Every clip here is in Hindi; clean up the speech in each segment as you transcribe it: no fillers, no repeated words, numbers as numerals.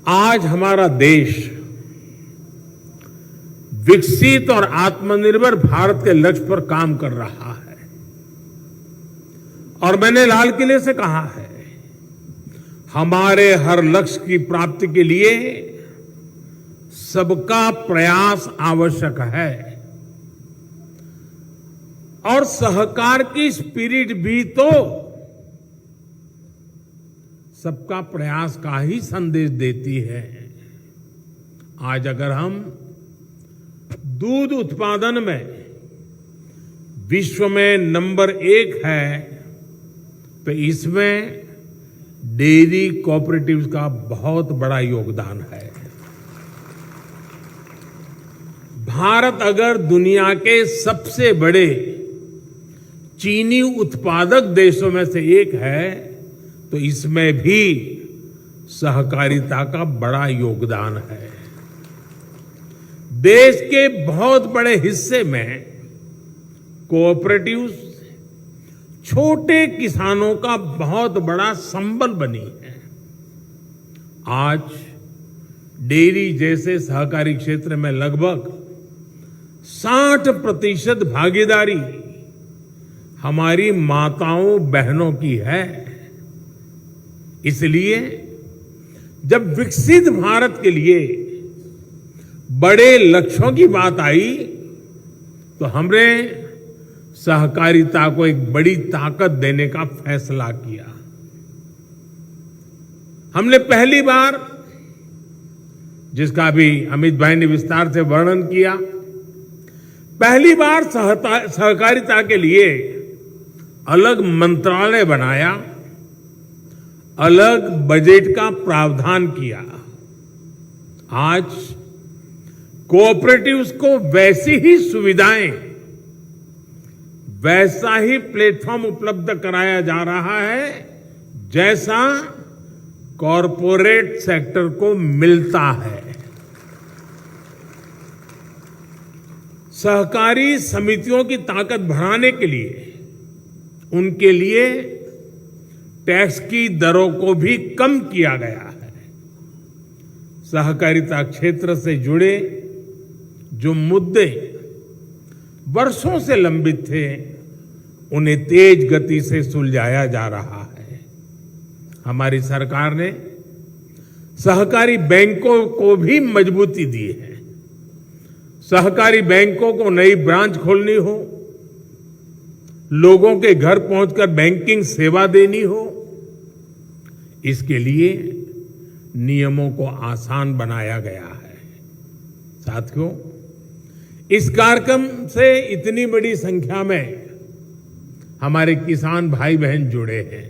आज हमारा देश विकसित और आत्मनिर्भर भारत के लक्ष्य पर काम कर रहा है और मैंने लाल किले से कहा है, हमारे हर लक्ष्य की प्राप्ति के लिए सबका प्रयास आवश्यक है और सहकार की स्पिरिट भी तो सबका प्रयास का ही संदेश देती है। आज अगर हम दूध उत्पादन में विश्व में नंबर 1 है तो इसमें डेयरी कोऑपरेटिव्स का बहुत बड़ा योगदान है। भारत अगर दुनिया के सबसे बड़े चीनी उत्पादक देशों में से एक है तो इसमें भी सहकारिता का बड़ा योगदान है। देश के बहुत बड़े हिस्से में कोऑपरेटिव्स छोटे किसानों का बहुत बड़ा संबल बनी है। आज डेयरी जैसे सहकारी क्षेत्र में लगभग 60% भागीदारी हमारी माताओं बहनों की है। इसलिए जब विकसित भारत के लिए बड़े लक्ष्यों की बात आई तो हमने सहकारिता को एक बड़ी ताकत देने का फैसला किया। हमने पहली बार, जिसका भी अमित भाई ने विस्तार से वर्णन किया, पहली बार सहकारिता के लिए अलग मंत्रालय बनाया, अलग बजट का प्रावधान किया। आज कोऑपरेटिव्स को वैसी ही सुविधाएं, वैसा ही प्लेटफॉर्म उपलब्ध कराया जा रहा है जैसा कॉरपोरेट सेक्टर को मिलता है। सहकारी समितियों की ताकत बढ़ाने के लिए उनके लिए टैक्स की दरों को भी कम किया गया है। सहकारिता क्षेत्र से जुड़े जो मुद्दे वर्षों से लंबित थे उन्हें तेज गति से सुलझाया जा रहा है। हमारी सरकार ने सहकारी बैंकों को भी मजबूती दी है। सहकारी बैंकों को नई ब्रांच खोलनी हो, लोगों के घर पहुंचकर बैंकिंग सेवा देनी हो, इसके लिए नियमों को आसान बनाया गया है। साथियों, इस कार्यक्रम से इतनी बड़ी संख्या में हमारे किसान भाई बहन जुड़े हैं।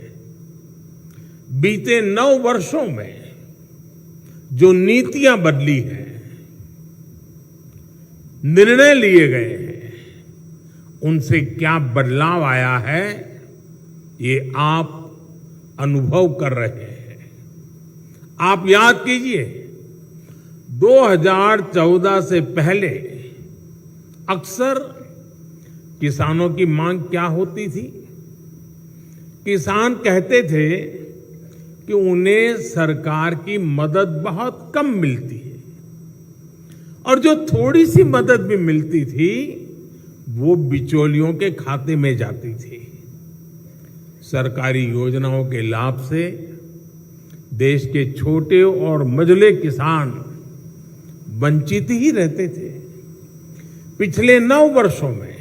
बीते 9 वर्षों में जो नीतियां बदली हैं, निर्णय लिए गए हैं, उनसे क्या बदलाव आया है ये आप अनुभव कर रहे हैं। आप याद कीजिए, 2014 से पहले अक्सर किसानों की मांग क्या होती थी? किसान कहते थे कि उन्हें सरकार की मदद बहुत कम मिलती है और जो थोड़ी सी मदद भी मिलती थी वो बिचौलियों के खाते में जाती थी। सरकारी योजनाओं के लाभ से देश के छोटे और मझले किसान वंचित ही रहते थे। पिछले 9 वर्षों में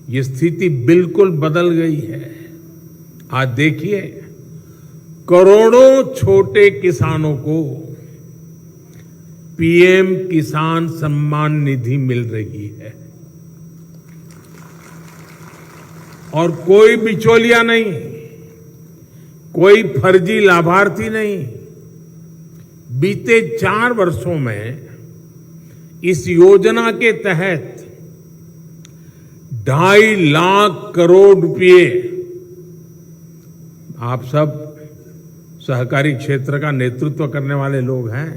ये स्थिति बिल्कुल बदल गई है। आज देखिए, करोड़ों छोटे किसानों को पीएम किसान सम्मान निधि मिल रही है और कोई बिचौलिया नहीं, कोई फर्जी लाभार्थी नहीं। बीते 4 वर्षों में इस योजना के तहत 2.5 लाख करोड़ रुपए, आप सब सहकारी क्षेत्र का नेतृत्व करने वाले लोग हैं,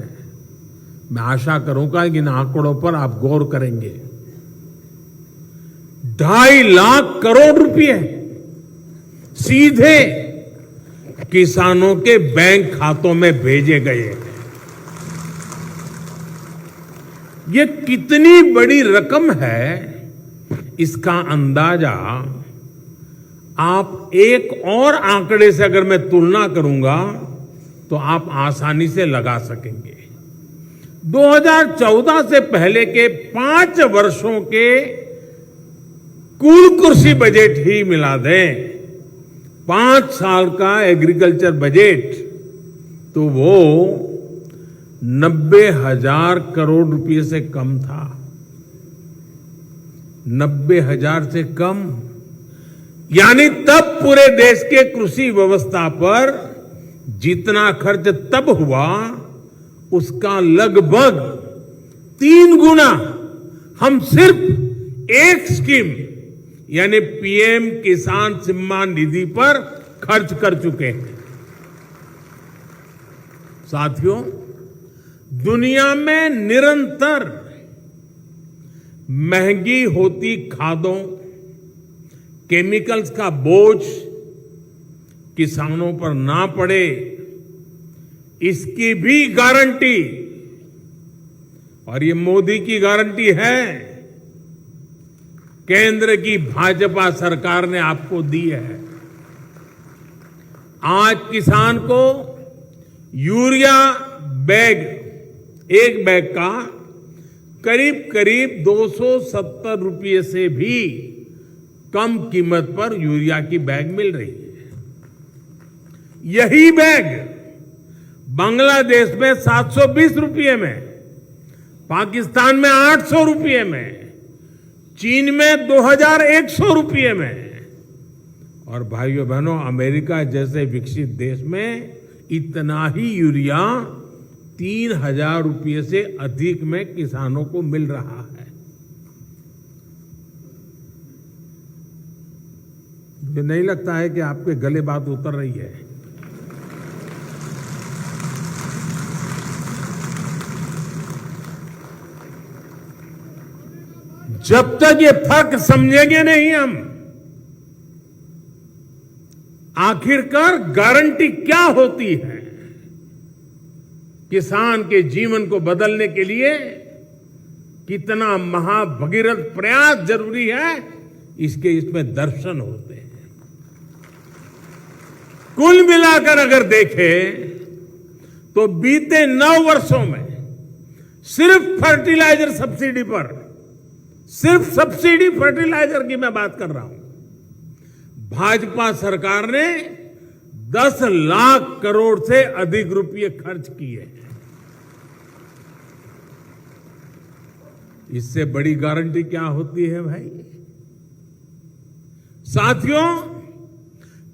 मैं आशा करूंगा कि इन आंकड़ों पर आप गौर करेंगे। 2.5 लाख करोड़ रुपए सीधे किसानों के बैंक खातों में भेजे गए हैं। ये कितनी बड़ी रकम है, इसका अंदाजा आप एक और आंकड़े से अगर मैं तुलना करूंगा तो आप आसानी से लगा सकेंगे। 2014 से पहले के 5 वर्षों के कुल कृषि बजट ही मिला दें, 5 साल का एग्रीकल्चर बजट, तो वो 90,000 करोड़ रुपए से कम था। 90,000 से कम, यानी तब पूरे देश के कृषि व्यवस्था पर जितना खर्च तब हुआ उसका लगभग 3 गुना हम सिर्फ एक स्कीम यानी पीएम किसान सम्मान निधि पर खर्च कर चुके हैं। साथियों, दुनिया में निरंतर महंगी होती खादों, केमिकल्स का बोझ किसानों पर ना पड़े, इसकी भी गारंटी, और ये मोदी की गारंटी है, केंद्र की भाजपा सरकार ने आपको दी है। आज किसान को यूरिया बैग, एक बैग का करीब करीब 270 रुपये से भी कम कीमत पर यूरिया की बैग मिल रही है। यही बैग बांग्लादेश में 720 रुपये में, पाकिस्तान में 800 रुपये में, चीन में 2100 रुपये में, और भाइयों बहनों, अमेरिका जैसे विकसित देश में इतना ही यूरिया 3,000 रुपये से अधिक में किसानों को मिल रहा है। मुझे नहीं लगता है कि आपके गले बात उतर रही है। जब तक ये फर्क समझेंगे नहीं हम, आखिरकार गारंटी क्या होती है, किसान के जीवन को बदलने के लिए कितना महाभगीरथ प्रयास जरूरी है, इसमें दर्शन होते हैं। कुल मिलाकर अगर देखें तो बीते 9 वर्षों में सिर्फ फर्टिलाइजर सब्सिडी पर, सिर्फ सब्सिडी फर्टिलाइजर की मैं बात कर रहा हूं, भाजपा सरकार ने 10 लाख करोड़ से अधिक रुपए खर्च किए हैं। इससे बड़ी गारंटी क्या होती है भाई? साथियों,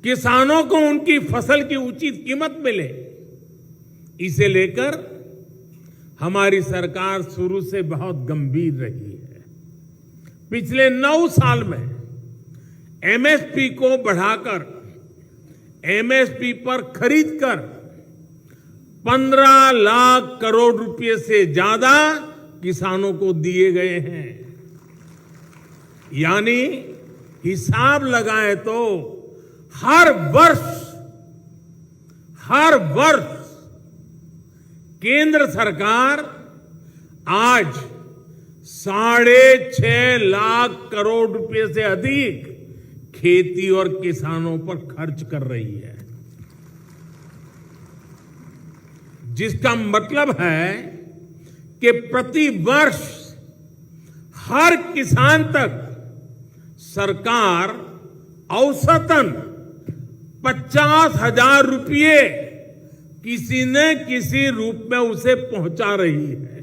किसानों को उनकी फसल की उचित कीमत मिले, इसे लेकर हमारी सरकार शुरू से बहुत गंभीर रही है। पिछले 9 साल में एमएसपी को बढ़ाकर एमएसपी पर खरीदकर 15 लाख करोड़ रुपए से ज्यादा किसानों को दिए गए हैं। यानी हिसाब लगाएं तो हर वर्ष केंद्र सरकार आज 6.5 लाख करोड़ रुपए से अधिक खेती और किसानों पर खर्च कर रही है, जिसका मतलब है कि प्रति वर्ष हर किसान तक सरकार औसतन 50,000 रुपये किसी न किसी रूप में उसे पहुंचा रही है।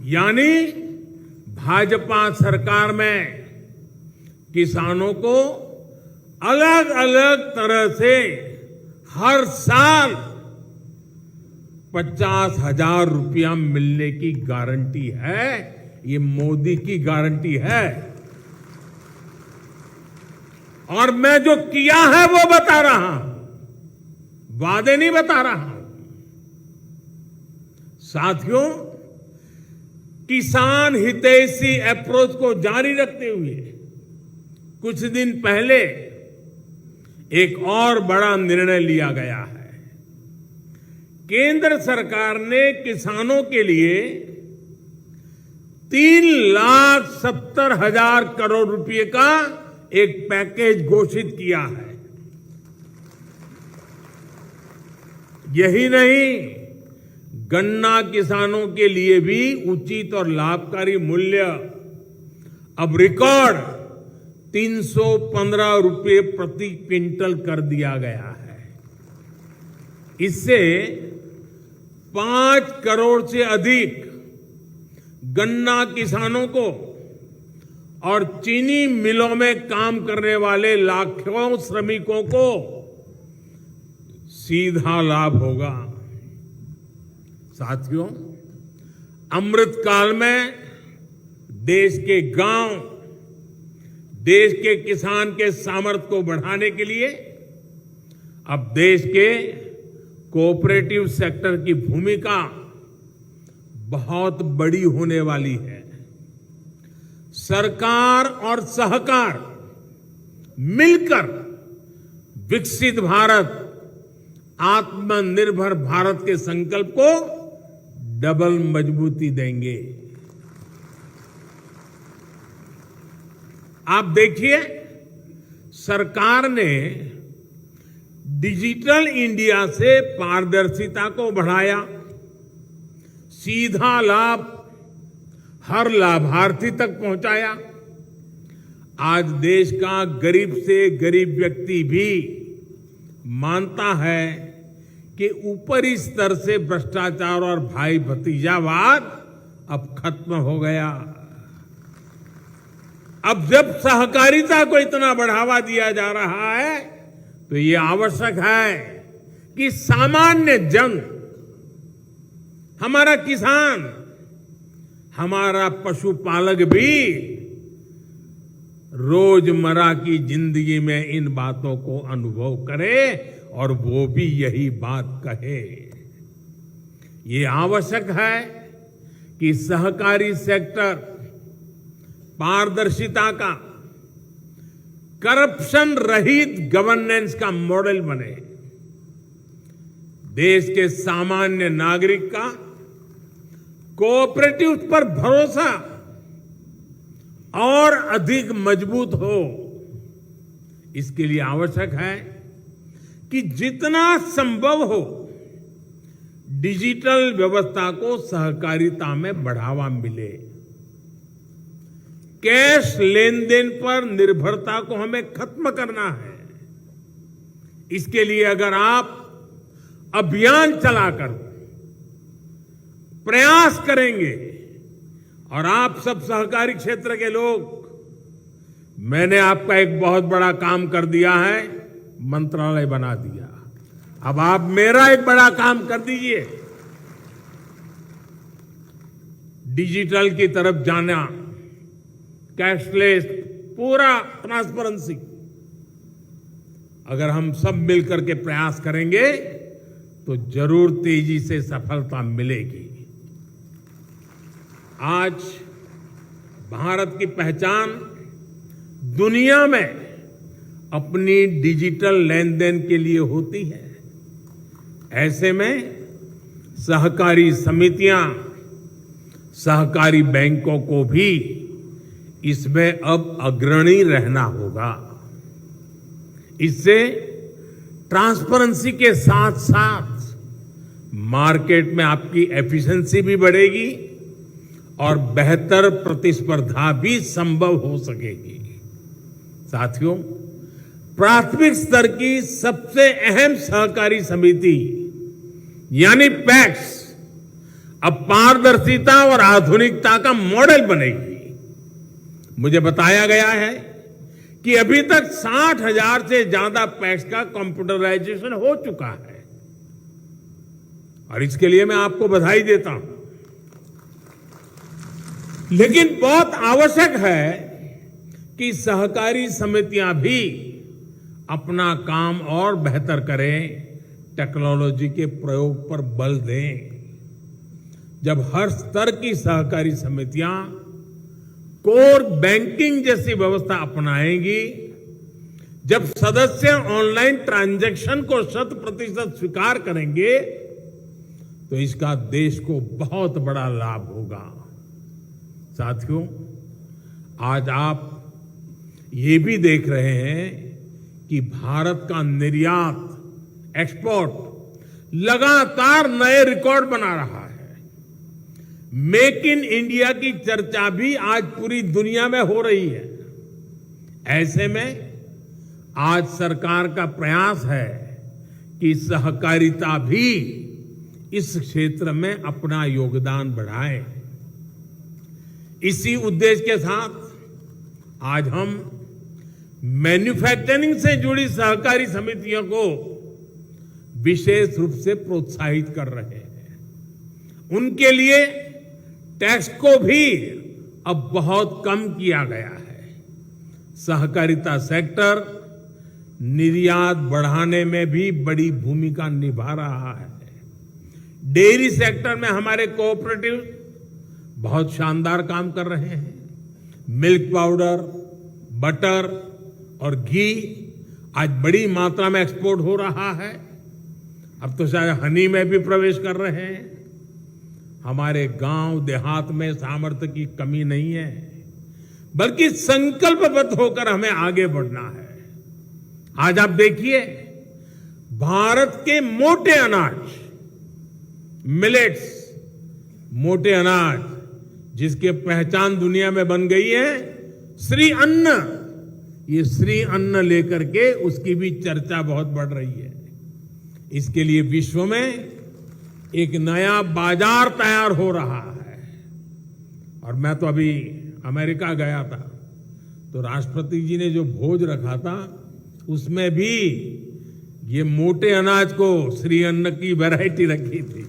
यानी भाजपा सरकार में किसानों को अलग अलग तरह से हर साल 50,000 रुपया मिलने की गारंटी है। ये मोदी की गारंटी है, और मैं जो किया है वो बता रहा हूं, वादे नहीं बता रहा हूं। साथियों, किसान हितैषी अप्रोच को जारी रखते हुए कुछ दिन पहले एक और बड़ा निर्णय लिया गया है। केंद्र सरकार ने किसानों के लिए 3,70,000 करोड़ रुपए का एक पैकेज घोषित किया है। यही नहीं, गन्ना किसानों के लिए भी उचित और लाभकारी मूल्य अब रिकॉर्ड 315 रुपए प्रति क्विंटल कर दिया गया है। इससे 5 करोड़ से अधिक गन्ना किसानों को और चीनी मिलों में काम करने वाले लाखों श्रमिकों को सीधा लाभ होगा। साथियों, अमृत काल में देश के गांव, देश के किसान के सामर्थ्य को बढ़ाने के लिए अब देश के कोऑपरेटिव सेक्टर की भूमिका बहुत बड़ी होने वाली है। सरकार और सहकार मिलकर विकसित भारत, आत्मनिर्भर भारत के संकल्प को डबल मजबूती देंगे। आप देखिए, सरकार ने डिजिटल इंडिया से पारदर्शिता को बढ़ाया, सीधा लाभ हर लाभार्थी तक पहुंचाया। आज देश का गरीब से गरीब व्यक्ति भी मानता है कि ऊपरी स्तर से भ्रष्टाचार और भाई भतीजावाद अब खत्म हो गया। अब जब सहकारिता को इतना बढ़ावा दिया जा रहा है तो ये आवश्यक है कि सामान्य जन, हमारा किसान, हमारा पशुपालक भी रोजमर्रा की जिंदगी में इन बातों को अनुभव करे और वो भी यही बात कहे। ये आवश्यक है कि सहकारी सेक्टर पारदर्शिता का, करप्शन रहित गवर्नेंस का मॉडल बने। देश के सामान्य नागरिक का कोऑपरेटिव पर भरोसा और अधिक मजबूत हो। इसके लिए आवश्यक है कि जितना संभव हो डिजिटल व्यवस्था को सहकारिता में बढ़ावा मिले। कैश लेन देन पर निर्भरता को हमें खत्म करना है। इसके लिए अगर आप अभियान चलाकर प्रयास करेंगे और आप सब सहकारी क्षेत्र के लोग, मैंने आपका एक बहुत बड़ा काम कर दिया है, मंत्रालय बना दिया। अब आप मेरा एक बड़ा काम कर दीजिए, डिजिटल की तरफ जाना, कैशलेस, पूरा ट्रांसपेरेंसी। अगर हम सब मिलकर के प्रयास करेंगे तो जरूर तेजी से सफलता मिलेगी। आज भारत की पहचान दुनिया में अपनी डिजिटल लेन देन के लिए होती है। ऐसे में सहकारी समितियां, सहकारी बैंकों को भी इसमें अब अग्रणी रहना होगा। इससे ट्रांसपेरेंसी के साथ साथ मार्केट में आपकी एफिशिएंसी भी बढ़ेगी और बेहतर प्रतिस्पर्धा भी संभव हो सकेगी। साथियों, प्राथमिक स्तर की सबसे अहम सहकारी समिति यानी पैक्स अब पारदर्शिता और आधुनिकता का मॉडल बनेगी। मुझे बताया गया है कि अभी तक 60,000 से ज्यादा पैक्स का कंप्यूटराइजेशन हो चुका है और इसके लिए मैं आपको बधाई देता हूं। लेकिन बहुत आवश्यक है कि सहकारी समितियां भी अपना काम और बेहतर करें, टेक्नोलॉजी के प्रयोग पर बल दें। जब हर स्तर की सहकारी समितियां कोर बैंकिंग जैसी व्यवस्था अपनाएंगी, जब सदस्य ऑनलाइन ट्रांजैक्शन को 100% स्वीकार करेंगे, तो इसका देश को बहुत बड़ा लाभ होगा। साथियों, आज आप ये भी देख रहे हैं कि भारत का निर्यात, एक्सपोर्ट लगातार नए रिकॉर्ड बना रहा है। मेक इन इंडिया की चर्चा भी आज पूरी दुनिया में हो रही है। ऐसे में आज सरकार का प्रयास है कि सहकारिता भी इस क्षेत्र में अपना योगदान बढ़ाए। इसी उद्देश्य के साथ आज हम मैन्युफैक्चरिंग से जुड़ी सहकारी समितियों को विशेष रूप से प्रोत्साहित कर रहे हैं। उनके लिए टैक्स को भी अब बहुत कम किया गया है। सहकारिता सेक्टर निर्यात बढ़ाने में भी बड़ी भूमिका निभा रहा है। डेयरी सेक्टर में हमारे कोऑपरेटिव बहुत शानदार काम कर रहे हैं। मिल्क पाउडर, बटर और घी आज बड़ी मात्रा में एक्सपोर्ट हो रहा है। अब तो शायद हनी में भी प्रवेश कर रहे हैं। हमारे गांव देहात में सामर्थ्य की कमी नहीं है, बल्कि संकल्पबद्ध होकर हमें आगे बढ़ना है। आज आप देखिए, भारत के मोटे अनाज, मिलेट्स, मोटे अनाज जिसकी पहचान दुनिया में बन गई है, श्री अन्न, ये श्री अन्न लेकर के उसकी भी चर्चा बहुत बढ़ रही है। इसके लिए विश्व में एक नया बाजार तैयार हो रहा है। और मैं तो अभी अमेरिका गया था, तो राष्ट्रपति जी ने जो भोज रखा था उसमें भी ये मोटे अनाज को श्री अन्न की वैरायटी रखी थी।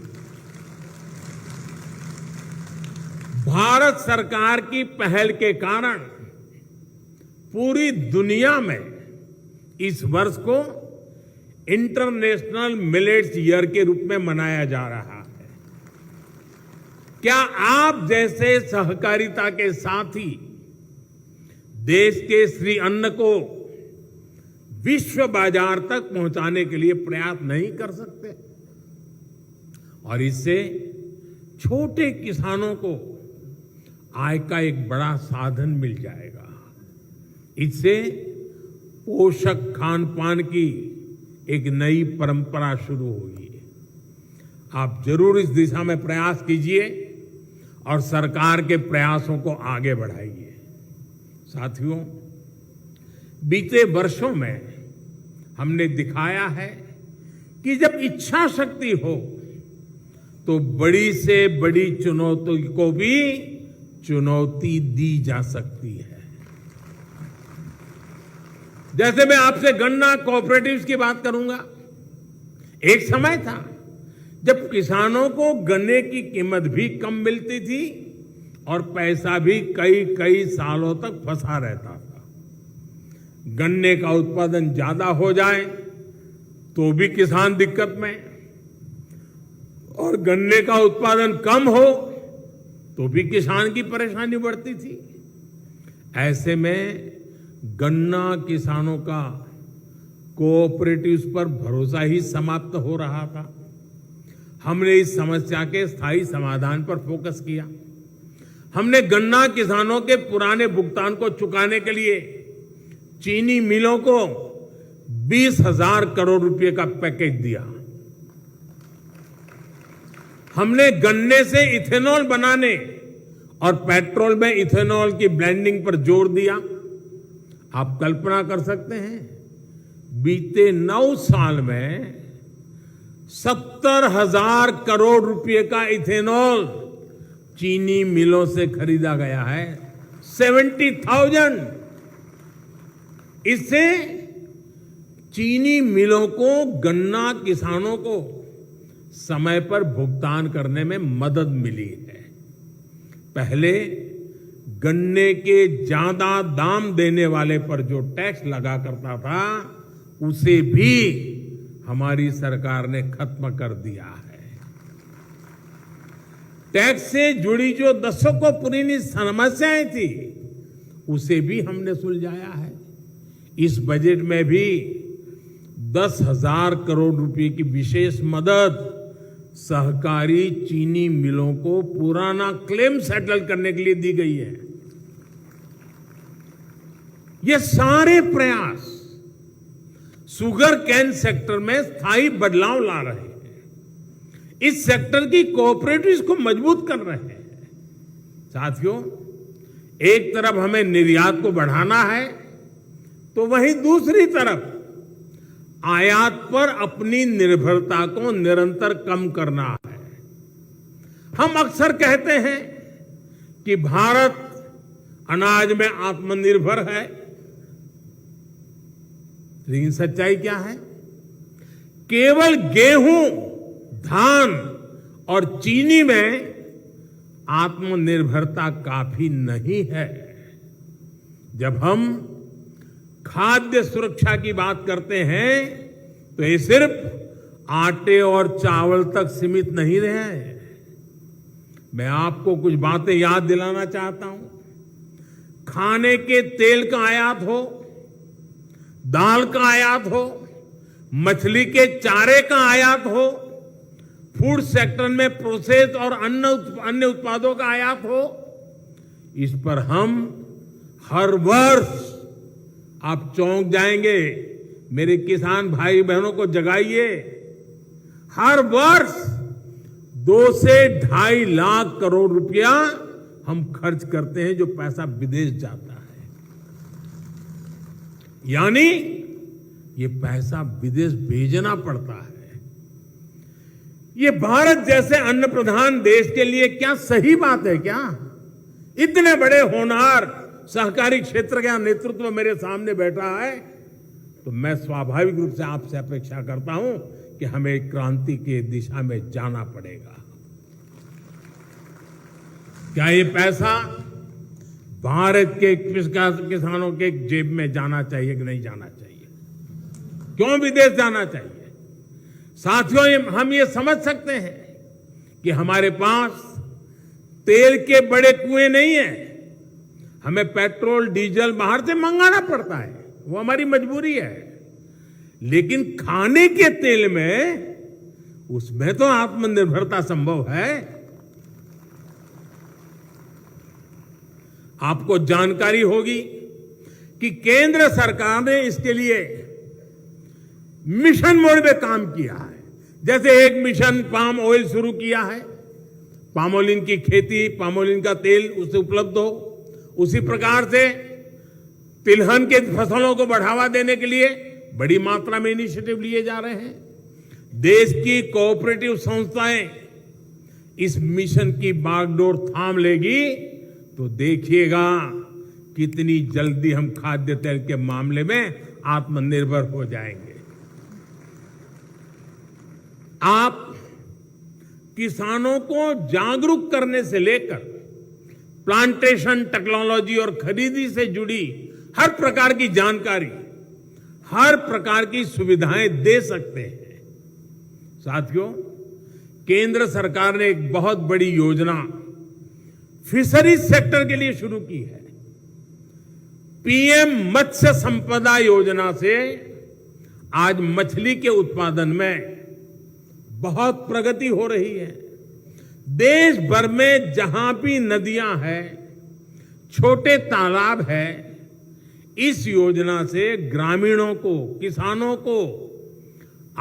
भारत सरकार की पहल के कारण पूरी दुनिया में इस वर्ष को इंटरनेशनल मिलेट्स ईयर के रूप में मनाया जा रहा है। क्या आप जैसे सहकारिता के साथी देश के श्री अन्न को विश्व बाजार तक पहुंचाने के लिए प्रयास नहीं कर सकते? और इससे छोटे किसानों को आय का एक बड़ा साधन मिल जाएगा। इससे पोषक खान पान की एक नई परंपरा शुरू होगी। आप जरूर इस दिशा में प्रयास कीजिए और सरकार के प्रयासों को आगे बढ़ाइए। साथियों, बीते वर्षों में हमने दिखाया है कि जब इच्छा शक्ति हो तो बड़ी से बड़ी चुनौती को भी चुनौती दी जा सकती है। जैसे मैं आपसे गन्ना कोऑपरेटिव्स की बात करूंगा। एक समय था जब किसानों को गन्ने की कीमत भी कम मिलती थी और पैसा भी कई कई सालों तक फंसा रहता था। गन्ने का उत्पादन ज्यादा हो जाए तो भी किसान दिक्कत में, और गन्ने का उत्पादन कम हो तो भी किसान की परेशानी बढ़ती थी। ऐसे में गन्ना किसानों का कोऑपरेटिव्स पर भरोसा ही समाप्त हो रहा था। हमने इस समस्या के स्थायी समाधान पर फोकस किया। हमने गन्ना किसानों के पुराने भुगतान को चुकाने के लिए चीनी मिलों को 20,000 करोड़ रुपए का पैकेज दिया। हमने गन्ने से इथेनॉल बनाने और पेट्रोल में इथेनॉल की ब्लेंडिंग पर जोर दिया। आप कल्पना कर सकते हैं, बीते 9 साल में 70,000 करोड़ रुपए का इथेनॉल चीनी मिलों से खरीदा गया है। 70,000। इससे चीनी मिलों को, गन्ना किसानों को समय पर भुगतान करने में मदद मिली है। पहले गन्ने के ज्यादा दाम देने वाले पर जो टैक्स लगा करता था, उसे भी हमारी सरकार ने खत्म कर दिया है। टैक्स से जुड़ी जो दशकों पुरानी समस्याएं थी, उसे भी हमने सुलझाया है। इस बजट में भी 10,000 करोड़ रुपए की विशेष मदद सहकारी चीनी मिलों को पुराना क्लेम सेटल करने के लिए दी गई है। ये सारे प्रयास शुगर केन सेक्टर में स्थायी बदलाव ला रहे हैं, इस सेक्टर की कोऑपरेटिव्स को मजबूत कर रहे हैं। साथियों, एक तरफ हमें निर्यात को बढ़ाना है, तो वहीं दूसरी तरफ आयात पर अपनी निर्भरता को निरंतर कम करना है। हम अक्सर कहते हैं कि भारत अनाज में आत्मनिर्भर है, लेकिन सच्चाई क्या है? केवल गेहूं, धान और चीनी में आत्मनिर्भरता काफी नहीं है। जब हम खाद्य सुरक्षा की बात करते हैं तो ये सिर्फ आटे और चावल तक सीमित नहीं रहे। मैं आपको कुछ बातें याद दिलाना चाहता हूं। खाने के तेल का आयात हो, दाल का आयात हो, मछली के चारे का आयात हो, फूड सेक्टर में प्रोसेस और अन्य उत्पादों का आयात हो, इस पर हम हर वर्ष, आप चौंक जाएंगे, मेरे किसान भाई बहनों को जगाइए, हर वर्ष 2 से 2.5 लाख करोड़ रुपया हम खर्च करते हैं, जो पैसा विदेश जाता है। यानी ये पैसा विदेश भेजना पड़ता है। ये भारत जैसे अन्न प्रधान देश के लिए क्या सही बात है क्या? इतने बड़े होनहार सहकारी क्षेत्र का नेतृत्व मेरे सामने बैठा है, तो मैं स्वाभाविक रूप से आपसे अपेक्षा करता हूं कि हमें क्रांति की दिशा में जाना पड़ेगा। क्या ये पैसा भारत के किसानों के जेब में जाना चाहिए कि नहीं जाना चाहिए? क्यों विदेश जाना चाहिए? साथियों, हम ये समझ सकते हैं कि हमारे पास तेल के बड़े कुएं नहीं है, हमें पेट्रोल डीजल बाहर से मंगाना पड़ता है, वो हमारी मजबूरी है। लेकिन खाने के तेल में, उसमें तो आत्मनिर्भरता संभव है। आपको जानकारी होगी कि केंद्र सरकार ने इसके लिए मिशन मोड में काम किया है। जैसे एक मिशन पाम ऑयल शुरू किया है, पामोलिन की खेती, पामोलिन का तेल उसे उपलब्ध हो, उसी प्रकार से तिलहन के फसलों को बढ़ावा देने के लिए बड़ी मात्रा में इनिशिएटिव लिए जा रहे हैं। देश की कोऑपरेटिव संस्थाएं इस मिशन की बागडोर थाम लेगी तो देखिएगा कितनी जल्दी हम खाद्य तेल के मामले में आत्मनिर्भर हो जाएंगे। आप किसानों को जागरूक करने से लेकर प्लांटेशन टेक्नोलॉजी और खरीदी से जुड़ी हर प्रकार की जानकारी, हर प्रकार की सुविधाएं दे सकते हैं। साथियों, केंद्र सरकार ने एक बहुत बड़ी योजना फिशरीज सेक्टर के लिए शुरू की है। पीएम मत्स्य संपदा योजना से आज मछली के उत्पादन में बहुत प्रगति हो रही है। देश भर में जहां भी नदियां हैं, छोटे तालाब हैं, इस योजना से ग्रामीणों को, किसानों को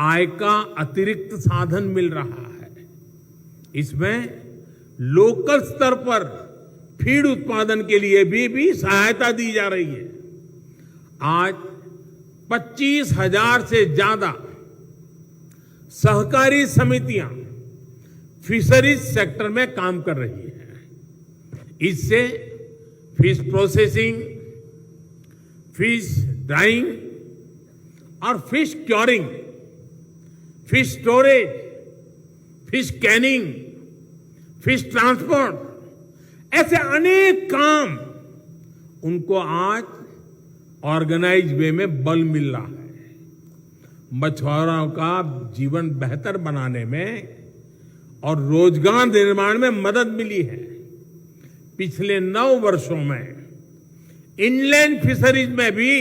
आय का अतिरिक्त साधन मिल रहा है। इसमें लोकल स्तर पर फीड उत्पादन के लिए भी सहायता दी जा रही है। आज 25,000 से ज्यादा सहकारी समितियां फिशरीज सेक्टर में काम कर रही हैं। इससे फिश प्रोसेसिंग, फिश ड्राइंग और fish curing, fish storage, fish Canning, fish transport, ऐसे अनेक काम उनको आज ऑर्गेनाइज वे में बल मिल रहा है। मछुआरों का जीवन बेहतर बनाने में और रोजगार निर्माण में मदद मिली है। पिछले 9 वर्षों में इनलैंड फिशरीज में भी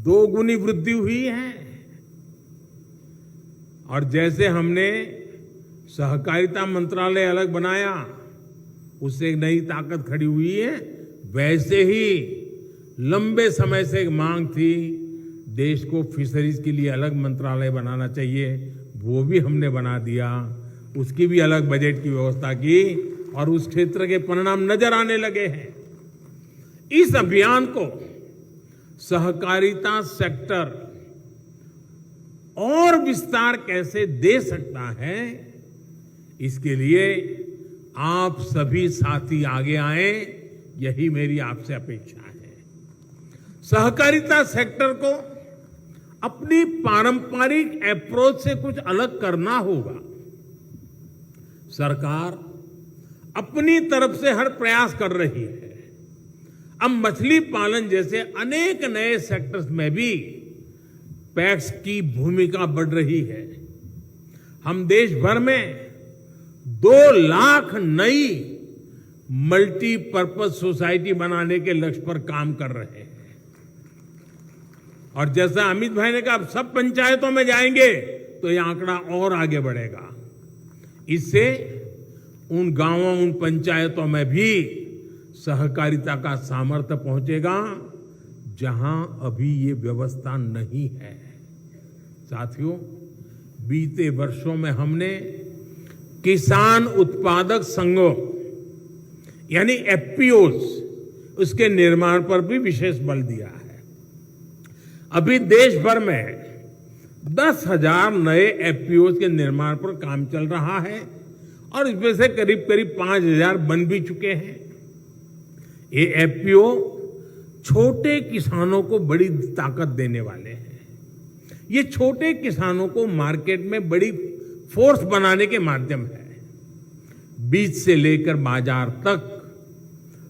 2 गुनी वृद्धि हुई है। और जैसे हमने सहकारिता मंत्रालय अलग बनाया, उससे एक नई ताकत खड़ी हुई है। वैसे ही लंबे समय से एक मांग थी, देश को फिशरीज के लिए अलग मंत्रालय बनाना चाहिए, वो भी हमने बना दिया। उसकी भी अलग बजट की व्यवस्था की और उस क्षेत्र के परिणाम नजर आने लगे हैं। इस अभियान को सहकारिता सेक्टर और विस्तार कैसे दे सकता है, इसके लिए आप सभी साथी आगे आए, यही मेरी आपसे अपेक्षा है। सहकारिता सेक्टर को अपनी पारंपरिक अप्रोच से कुछ अलग करना होगा। सरकार अपनी तरफ से हर प्रयास कर रही है। अब मछली पालन जैसे अनेक नए सेक्टर्स में भी पैक्स की भूमिका बढ़ रही है। हम देश भर में 2 लाख नई मल्टीपर्पज सोसाइटी बनाने के लक्ष्य पर काम कर रहे हैं। और जैसा अमित भाई ने कहा, अब सब पंचायतों में जाएंगे तो यह आंकड़ा और आगे बढ़ेगा। इससे उन गांवों, उन पंचायतों में भी सहकारिता का सामर्थ्य पहुंचेगा जहां अभी ये व्यवस्था नहीं है। साथियों, बीते वर्षों में हमने किसान उत्पादक संघों यानी एफपीओज, उसके निर्माण पर भी विशेष बल दिया है। अभी देश भर में 10,000 नए एफपीओज के निर्माण पर काम चल रहा है और इसमें से करीब करीब 5,000 बन भी चुके हैं। ये एफपीओ छोटे किसानों को बड़ी ताकत देने वाले हैं। ये छोटे किसानों को मार्केट में बड़ी फोर्स बनाने के माध्यम है। बीज से लेकर बाजार तक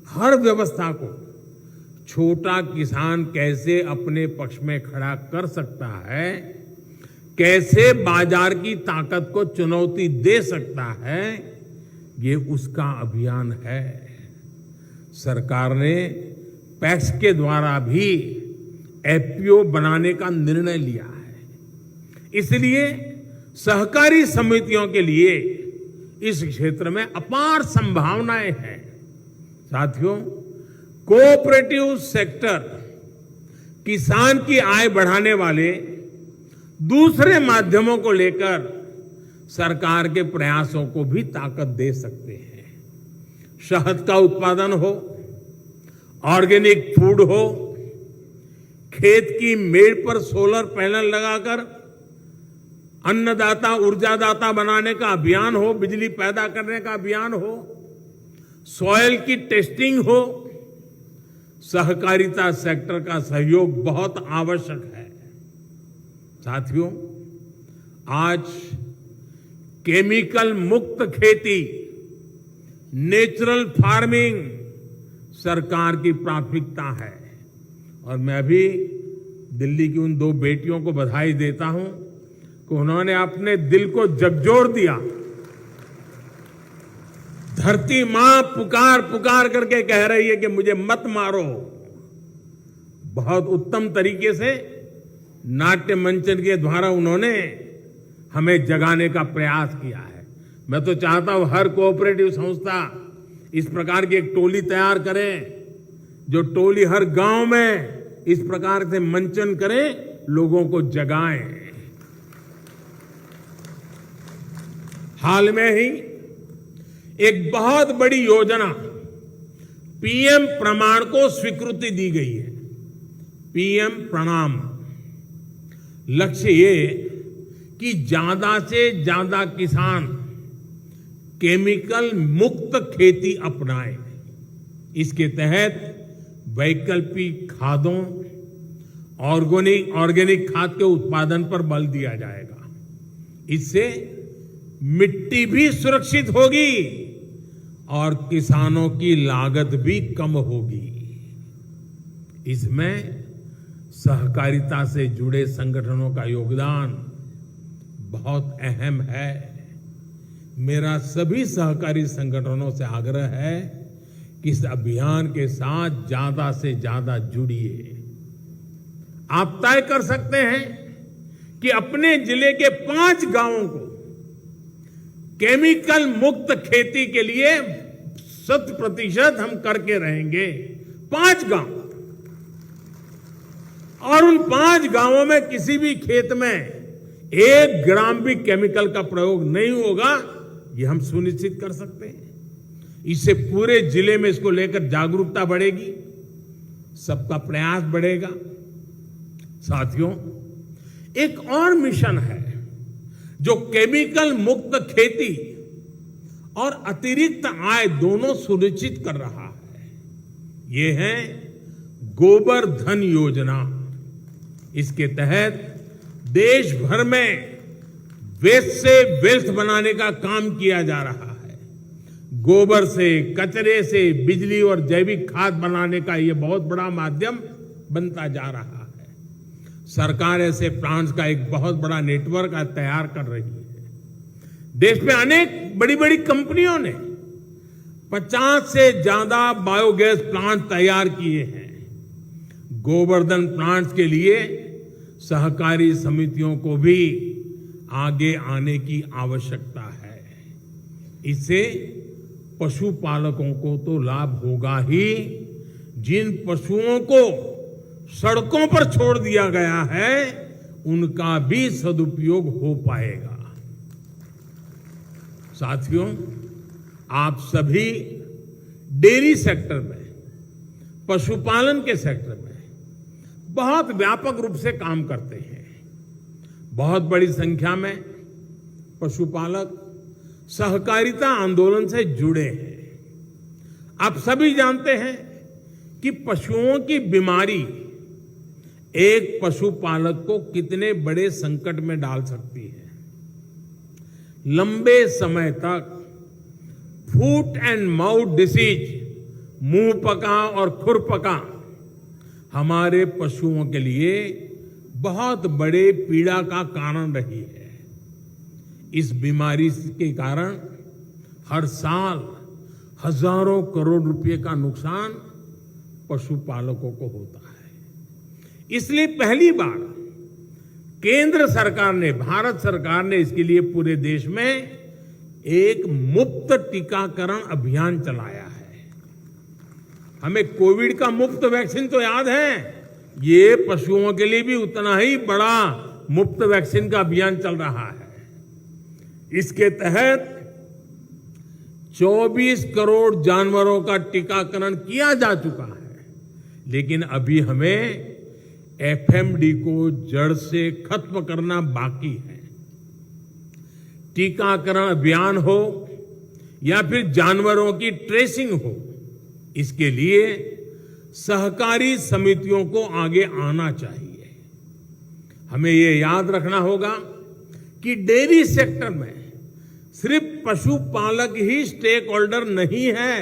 हर व्यवस्था को छोटा किसान कैसे अपने पक्ष में खड़ा कर सकता है, कैसे बाजार की ताकत को चुनौती दे सकता है, ये उसका अभियान है। सरकार ने पैक्स के द्वारा भी एफपीओ बनाने का निर्णय लिया है। इसलिए सहकारी समितियों के लिए इस क्षेत्र में अपार संभावनाएं हैं। साथियों, कोऑपरेटिव सेक्टर किसान की आय बढ़ाने वाले दूसरे माध्यमों को लेकर सरकार के प्रयासों को भी ताकत दे सकते हैं। शहद का उत्पादन हो, ऑर्गेनिक फूड हो, खेत की मेड़ पर सोलर पैनल लगाकर अन्नदाता ऊर्जादाता बनाने का अभियान हो, बिजली पैदा करने का अभियान हो, सॉइल की टेस्टिंग हो, सहकारिता सेक्टर का सहयोग बहुत आवश्यक है। साथियों, आज केमिकल मुक्त खेती, नेचुरल फार्मिंग सरकार की प्राथमिकता है और मैं भी दिल्ली की उन 2 बेटियों को बधाई देता हूं कि उन्होंने अपने दिल को झकझोर दिया। धरती मां पुकार पुकार करके कह रही है कि मुझे मत मारो। बहुत उत्तम तरीके से नाट्य मंचन के द्वारा उन्होंने हमें जगाने का प्रयास किया है। मैं तो चाहता हूं हर कोऑपरेटिव संस्था इस प्रकार की एक टोली तैयार करे, जो टोली हर गांव में इस प्रकार से मंचन करे, लोगों को जगाएं। हाल में ही एक बहुत बड़ी योजना पीएम प्रमाण को स्वीकृति दी गई है। पीएम प्रणाम, लक्ष्य ये कि ज्यादा से ज्यादा किसान केमिकल मुक्त खेती अपनाएं। इसके तहत वैकल्पिक खादों, ऑर्गेनिक खाद के उत्पादन पर बल दिया जाएगा। इससे मिट्टी भी सुरक्षित होगी और किसानों की लागत भी कम होगी। इसमें सहकारिता से जुड़े संगठनों का योगदान बहुत अहम है। मेरा सभी सहकारी संगठनों से आग्रह है कि इस अभियान के साथ ज्यादा से ज्यादा जुड़िए। आप तय कर सकते हैं कि अपने जिले के 5 गांवों को केमिकल मुक्त खेती के लिए 100% हम करके रहेंगे। 5 गांव, और उन 5 गांवों में किसी भी खेत में 1 ग्राम भी केमिकल का प्रयोग नहीं होगा, ये हम सुनिश्चित कर सकते हैं। इससे पूरे जिले में इसको लेकर जागरूकता बढ़ेगी, सबका प्रयास बढ़ेगा। साथियों, एक और मिशन है जो केमिकल मुक्त खेती और अतिरिक्त आय दोनों सुनिश्चित कर रहा है। ये है गोबर धन योजना। इसके तहत देश भर में वेस्ट से वेल्थ बनाने का काम किया जा रहा है। गोबर से, कचरे से बिजली और जैविक खाद बनाने का यह बहुत बड़ा माध्यम बनता जा रहा है। सरकार ऐसे प्लांट्स का एक बहुत बड़ा नेटवर्क तैयार कर रही है। देश में अनेक बड़ी बड़ी कंपनियों ने 50 से ज्यादा बायोगैस प्लांट तैयार किए हैं। गोवर्धन प्लांट्स के लिए सहकारी समितियों को भी आगे आने की आवश्यकता है। इससे पशुपालकों को तो लाभ होगा ही, जिन पशुओं को सड़कों पर छोड़ दिया गया है उनका भी सदुपयोग हो पाएगा। साथियों, आप सभी डेयरी सेक्टर में, पशुपालन के सेक्टर में बहुत व्यापक रूप से काम करते हैं। बहुत बड़ी संख्या में पशुपालक सहकारिता आंदोलन से जुड़े हैं। आप सभी जानते हैं कि पशुओं की बीमारी एक पशुपालक को कितने बड़े संकट में डाल सकती है। लंबे समय तक फूट एंड माउथ डिसीज, मुंह पका और खुर पका, हमारे पशुओं के लिए बहुत बड़े पीड़ा का कारण रही है। इस बीमारी के कारण हर साल हजारों करोड़ रुपए का नुकसान पशुपालकों को होता है। इसलिए पहली बार केंद्र सरकार ने, भारत सरकार ने इसके लिए पूरे देश में एक मुफ्त टीकाकरण अभियान चलाया है। हमें कोविड का मुफ्त वैक्सीन तो याद है, ये पशुओं के लिए भी उतना ही बड़ा मुफ्त वैक्सीन का अभियान चल रहा है। इसके तहत 24 करोड़ जानवरों का टीकाकरण किया जा चुका है, लेकिन अभी हमें एफएमडी को जड़ से खत्म करना बाकी है। टीकाकरण अभियान हो या फिर जानवरों की ट्रेसिंग हो, इसके लिए सहकारी समितियों को आगे आना चाहिए। हमें ये याद रखना होगा कि डेयरी सेक्टर में सिर्फ पशुपालक ही स्टेक होल्डर नहीं है।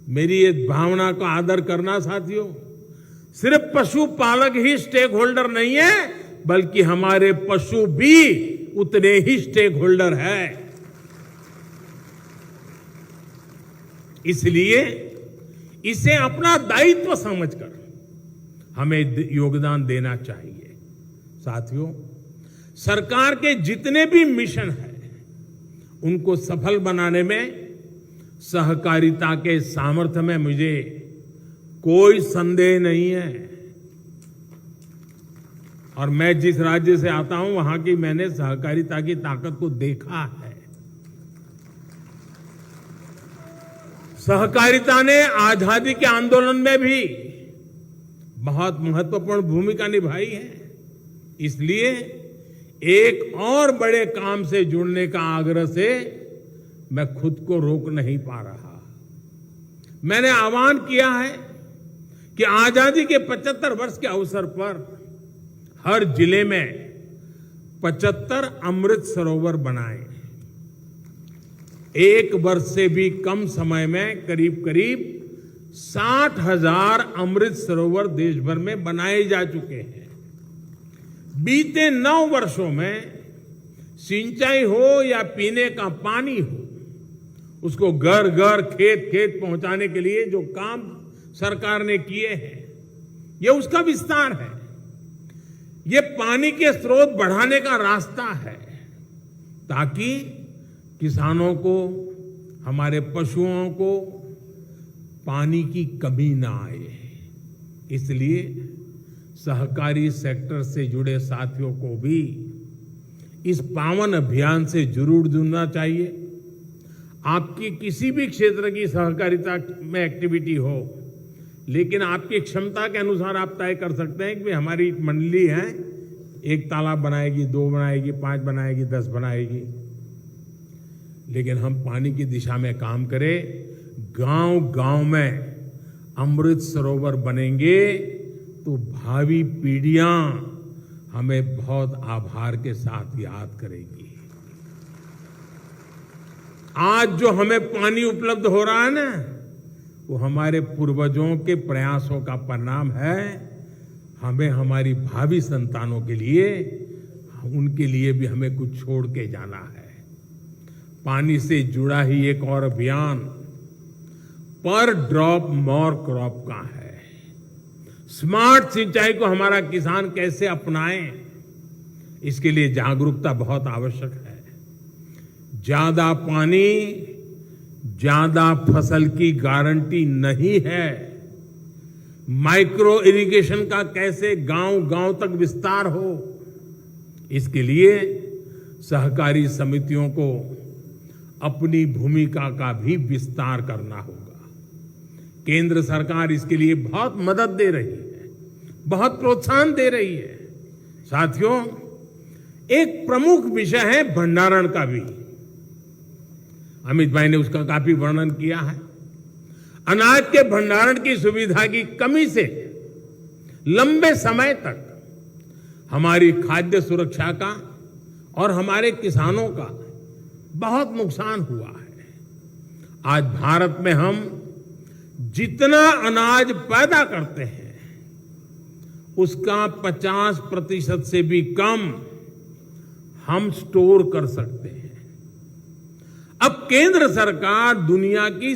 मेरी ये भावना का आदर करना साथियों, सिर्फ पशुपालक ही स्टेक होल्डर नहीं है, बल्कि हमारे पशु भी उतने ही स्टेक होल्डर है। इसलिए इसे अपना दायित्व समझकर हमें योगदान देना चाहिए। साथियों, सरकार के जितने भी मिशन हैं उनको सफल बनाने में सहकारिता के सामर्थ्य में मुझे कोई संदेह नहीं है। और मैं जिस राज्य से आता हूं वहां की मैंने सहकारिता की ताकत को देखा है। सहकारिता ने आजादी के आंदोलन में भी बहुत महत्वपूर्ण भूमिका निभाई है। इसलिए एक और बड़े काम से जुड़ने का आग्रह से मैं खुद को रोक नहीं पा रहा। मैंने आह्वान किया है कि आजादी के 75 वर्ष के अवसर पर हर जिले में 75 अमृत सरोवर बनाएं। 1 वर्ष से भी कम समय में करीब करीब 60,000 अमृत सरोवर देश भर में बनाए जा चुके हैं। बीते 9 वर्षों में सिंचाई हो या पीने का पानी हो, उसको घर घर खेत खेत पहुंचाने के लिए जो काम सरकार ने किए हैं, ये उसका विस्तार है। ये पानी के स्रोत बढ़ाने का रास्ता है, ताकि किसानों को, हमारे पशुओं को पानी की कमी ना आए, इसलिए सहकारी सेक्टर से जुड़े साथियों को भी इस पावन अभियान से जरूर जुड़ना चाहिए। आपकी किसी भी क्षेत्र की सहकारिता में एक्टिविटी हो, लेकिन आपकी क्षमता के अनुसार आप तय कर सकते हैं कि हमारी मंडली है, 1 तालाब बनाएगी, 2 बनाएगी, 5 बनाएगी, 10 बनाएगी। लेकिन हम पानी की दिशा में काम करें, गांव-गांव में अमृत सरोवर बनेंगे तो भावी पीढ़ियां हमें बहुत आभार के साथ याद करेगी। आज जो हमें पानी उपलब्ध हो रहा है ना, वो हमारे पूर्वजों के प्रयासों का परिणाम है। हमें हमारी भावी संतानों के लिए, उनके लिए भी हमें कुछ छोड़ के जाना है। पानी से जुड़ा ही एक और अभियान पर ड्रॉप मोर क्रॉप का है। स्मार्ट सिंचाई को हमारा किसान कैसे अपनाए, इसके लिए जागरूकता बहुत आवश्यक है। ज्यादा पानी ज्यादा फसल की गारंटी नहीं है। माइक्रो इरिगेशन का कैसे गांव-गांव तक विस्तार हो, इसके लिए सहकारी समितियों को अपनी भूमिका का भी विस्तार करना होगा। केंद्र सरकार इसके लिए बहुत मदद दे रही है, बहुत प्रोत्साहन दे रही है। साथियों, एक प्रमुख विषय है भंडारण का भी। अमित भाई ने उसका काफी वर्णन किया है। अनाज के भंडारण की सुविधा की कमी से लंबे समय तक हमारी खाद्य सुरक्षा का और हमारे किसानों का बहुत नुकसान हुआ है। आज भारत में हम जितना अनाज पैदा करते हैं, उसका 50% से भी कम हम स्टोर कर सकते हैं। अब केंद्र सरकार दुनिया की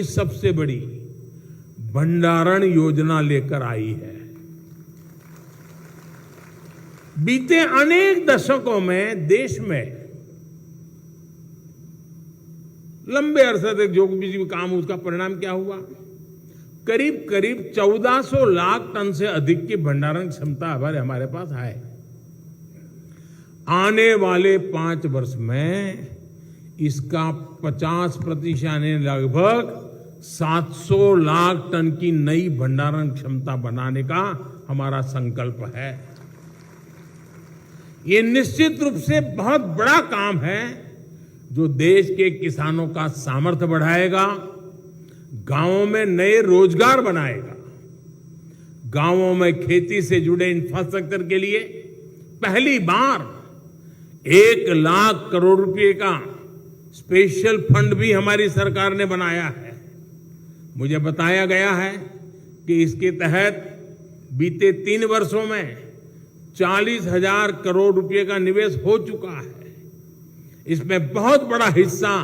सबसे बड़ी भंडारण योजना लेकर आई है। बीते अनेक दशकों में देश में लंबे अरसे तक जो भी काम, उसका परिणाम क्या हुआ? करीब 1400 लाख टन से अधिक की भंडारण क्षमता हमारे पास है। आने वाले 5 वर्ष में इसका 50% यानी लगभग 700 लाख टन की नई भंडारण क्षमता बनाने का हमारा संकल्प है। ये निश्चित रूप से बहुत बड़ा काम है, जो देश के किसानों का सामर्थ्य बढ़ाएगा, गांवों में नए रोजगार बनाएगा। गांवों में खेती से जुड़े इंफ्रास्ट्रक्चर के लिए पहली बार 1 लाख करोड़ रुपए का स्पेशल फंड भी हमारी सरकार ने बनाया है। मुझे बताया गया है कि इसके तहत बीते 3 वर्षों में 40,000 करोड़ रुपए का निवेश हो चुका है। इसमें बहुत बड़ा हिस्सा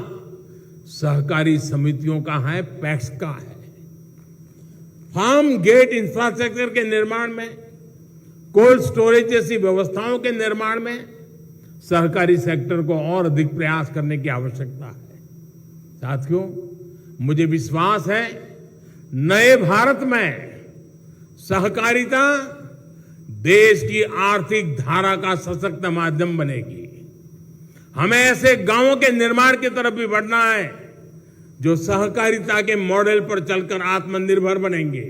सहकारी समितियों का है, पैक्स का है। फार्म गेट इंफ्रास्ट्रक्चर के निर्माण में, कोल्ड स्टोरेज जैसी व्यवस्थाओं के निर्माण में सहकारी सेक्टर को और अधिक प्रयास करने की आवश्यकता है। साथियों, मुझे विश्वास है नए भारत में सहकारिता देश की आर्थिक धारा का सशक्त माध्यम बनेगी। हमें ऐसे गांवों के निर्माण की तरफ भी बढ़ना है जो सहकारिता के मॉडल पर चलकर आत्मनिर्भर बनेंगे।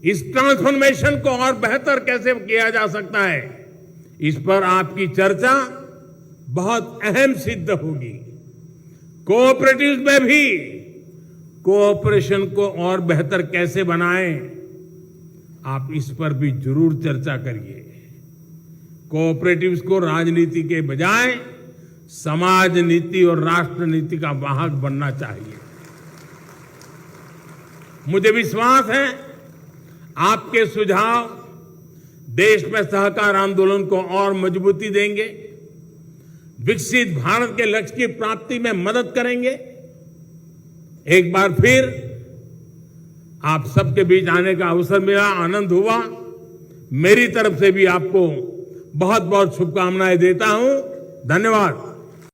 इस ट्रांसफॉर्मेशन को और बेहतर कैसे किया जा सकता है, इस पर आपकी चर्चा बहुत अहम सिद्ध होगी। कोऑपरेटिव्स में भी कोऑपरेशन को और बेहतर कैसे बनाएं, आप इस पर भी जरूर चर्चा करिए। कोऑपरेटिव्स को राजनीति के बजाय समाज नीति और राष्ट्र नीति का वाहक बनना चाहिए। मुझे विश्वास है आपके सुझाव देश में सहकार आंदोलन को और मजबूती देंगे, विकसित भारत के लक्ष्य की प्राप्ति में मदद करेंगे। एक बार फिर आप सबके बीच आने का अवसर मिला, आनंद हुआ। मेरी तरफ से भी आपको बहुत बहुत शुभकामनाएं देता हूं। धन्यवाद।